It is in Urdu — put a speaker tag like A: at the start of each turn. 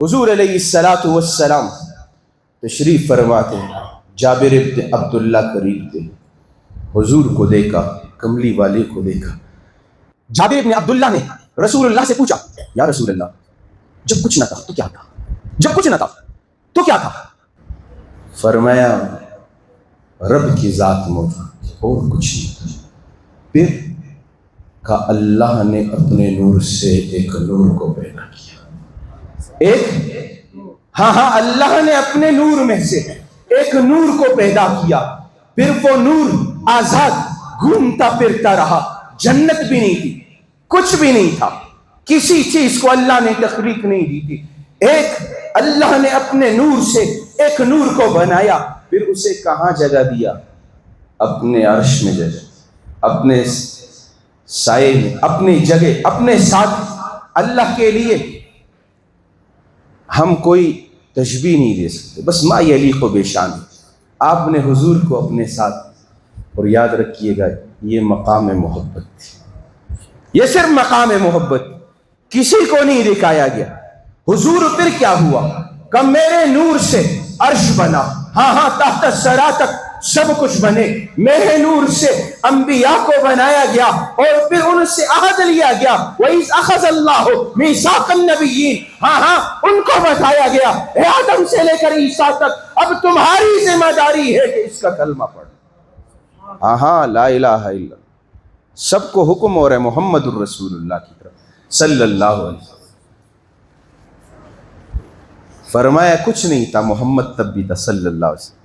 A: حضور علیہ الصلاۃ والسلام تشریف فرماتے ہیں، جابر ابن عبداللہ قریب تھے، حضور کو دیکھا، کملی والے کو دیکھا۔ جابر ابن عبداللہ نے رسول اللہ سے پوچھا، یا رسول اللہ، جب کچھ نہ تھا تو کیا تھا؟ جب کچھ نہ تھا تو کیا تھا؟ فرمایا رب کی ذات موجود اور کچھ نہیں تھا۔ پھر کہا اللہ نے اپنے نور سے ایک نور کو پیدا کیا، ہاں اللہ نے اپنے نور میں سے ایک نور کو پیدا کیا، پھر وہ نور آزاد گھومتا پھرتا رہا، جنت بھی نہیں تھی، کچھ بھی نہیں تھا، کسی چیز کو اللہ نے تخلیق نہیں دی تھی۔ ایک اللہ نے اپنے نور سے ایک نور کو بنایا، پھر اسے کہاں جگہ دیا؟ اپنے عرش میں جگہ، اپنے سائے میں، اپنی جگہ، اپنے ساتھ۔ اللہ کے لیے ہم کوئی تشبیہ نہیں دے سکتے، بس ما یلیق بشان۔ آپ نے حضور کو اپنے ساتھ، اور یاد رکھیے گا یہ مقام محبت تھی، یہ صرف مقام محبت، کسی کو نہیں دکھایا گیا۔ حضور پھر کیا ہوا کہ میرے نور سے عرش بنا، ہاں تحت الثری تک سب کچھ بنے، میرے نور سے انبیاء کو بنایا گیا، اور پھر ان سے عہد لیا گیا، وَإِذْ أَخَذَ اللَّهُ مِيثَاقَ النَّبِيِّينَ، ہاں ان کو بتایا گیا، اے آدم سے لے کر عیسیٰ تک اب تمہاری ذمہ داری ہے کہ اس کا کلمہ پڑھو، ہاں لا الہ الا اللہ۔ سب کو حکم ہو رہا ہے محمد الرسول اللہ کی طرف صلی اللہ علیہ وسلم۔ فرمایا کچھ نہیں تھا، محمد تب بھی تھا صلی اللہ علیہ وسلم۔